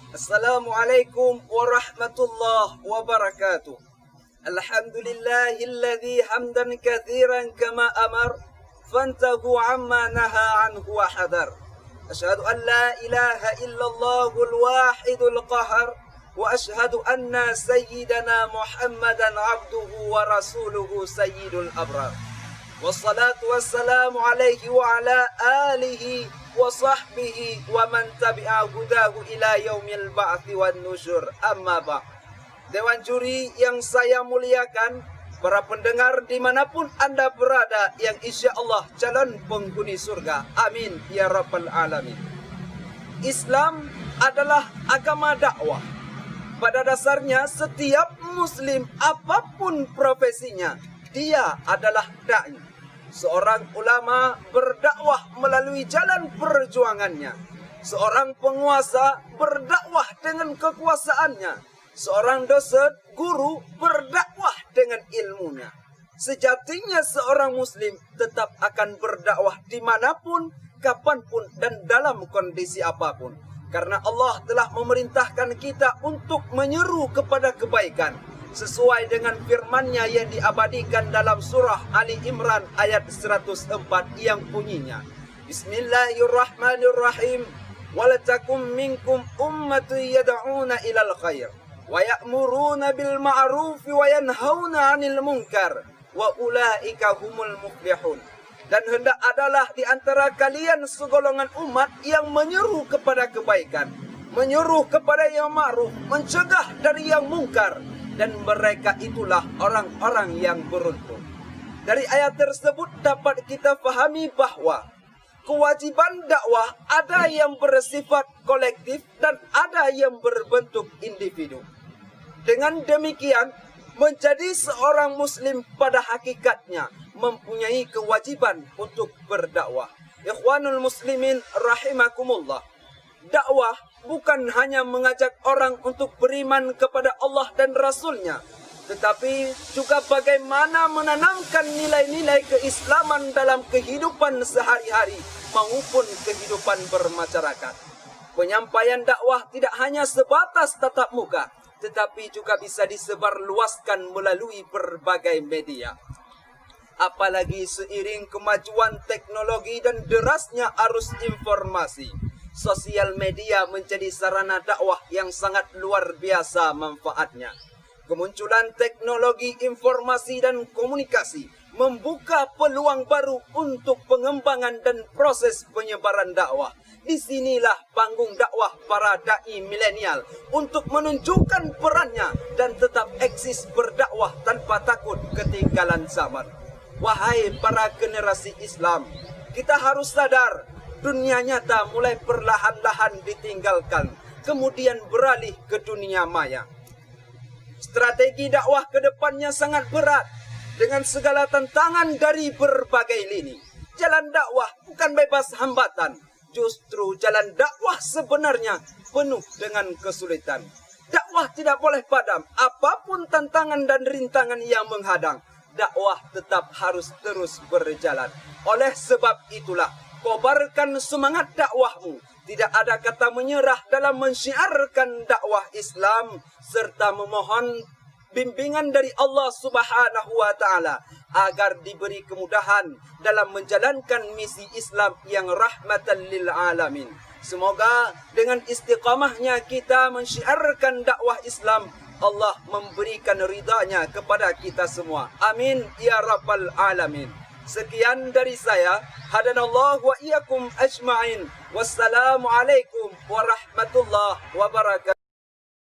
Assalamualaikum warahmatullahi wabarakatuh. Alhamdulillahilladzi hamdan katsiran kama amar fantahu amma naha anhu wa hadar. Asyhadu an la ilaha illallahul wahidul qahar wa asyhadu anna sayyidana Muhammadan abduhu wa rasuluhu sayyidul abrar. Wassalatu wassalamu alaihi wa ala alihi wa sahbihi wa man tabi'a hudahu ila yaumil ba'thi wan nusyur. Amma ba'. Dewan juri yang saya muliakan, para pendengar dimanapun anda berada yang insya Allah calon penghuni surga. Amin ya rabbal alamin. Islam adalah agama dakwah. Pada dasarnya setiap muslim apapun profesinya, dia adalah da'i. Seorang ulama berdakwah melalui jalan perjuangannya. Seorang penguasa berdakwah dengan kekuasaannya. Seorang dosen, guru berdakwah dengan ilmunya. Sejatinya seorang muslim tetap akan berdakwah dimanapun, kapanpun, dan dalam kondisi apapun. Karena Allah telah memerintahkan kita untuk menyeru kepada kebaikan. Sesuai dengan firman-Nya yang diabadikan dalam surah Ali Imran ayat 104 yang bunyinya, Bismillahirrahmanirrahim. Walatakum minkum ummatun yad'una ilal khair wa ya'muruna bil ma'ruf wa yanhauna 'anil munkar wa ulaika humul muflihun. Dan hendak adalah di antara kalian segolongan umat yang menyeru kepada kebaikan, menyuruh kepada yang ma'ruf, mencegah dari yang mungkar, dan mereka itulah orang-orang yang beruntung. Dari ayat tersebut dapat kita fahami bahwa kewajiban dakwah ada yang bersifat kolektif dan ada yang berbentuk individu. Dengan demikian, menjadi seorang muslim pada hakikatnya mempunyai kewajiban untuk berdakwah. Ikhwanul muslimin rahimakumullah. Dakwah bukan hanya mengajak orang untuk beriman kepada Allah dan Rasul-Nya, tetapi juga bagaimana menanamkan nilai-nilai keislaman dalam kehidupan sehari-hari maupun kehidupan bermasyarakat. Penyampaian dakwah tidak hanya sebatas tatap muka, tetapi juga bisa disebarluaskan melalui berbagai media. Apalagi seiring kemajuan teknologi dan derasnya arus informasi, sosial media menjadi sarana dakwah yang sangat luar biasa manfaatnya. Kemunculan teknologi informasi dan komunikasi membuka peluang baru untuk pengembangan dan proses penyebaran dakwah. Disinilah panggung dakwah para da'i milenial untuk menunjukkan perannya dan tetap eksis berdakwah tanpa takut ketinggalan zaman. Wahai para generasi Islam, kita harus sadar dunia nyata mulai perlahan-lahan ditinggalkan, kemudian beralih ke dunia maya. Strategi dakwah ke depannya sangat berat dengan segala tantangan dari berbagai lini. Jalan dakwah bukan bebas hambatan, justru jalan dakwah sebenarnya penuh dengan kesulitan. Dakwah tidak boleh padam, apapun tantangan dan rintangan yang menghadang, dakwah tetap harus terus berjalan. Oleh sebab itulah, kobarkan semangat dakwahmu. Tidak ada kata menyerah dalam mensyiarkan dakwah Islam, serta memohon bimbingan dari Allah Subhanahu wa Ta'ala agar diberi kemudahan dalam menjalankan misi Islam yang rahmatan lil alamin. Semoga dengan istiqamahnya kita mensyiarkan dakwah Islam, Allah memberikan ridhanya kepada kita semua. Amin ya rabbal alamin. Sekian dari saya. Hadanallahu wa iyyakum ajma'in. Wassalamualaikum warahmatullahi wabarakatuh.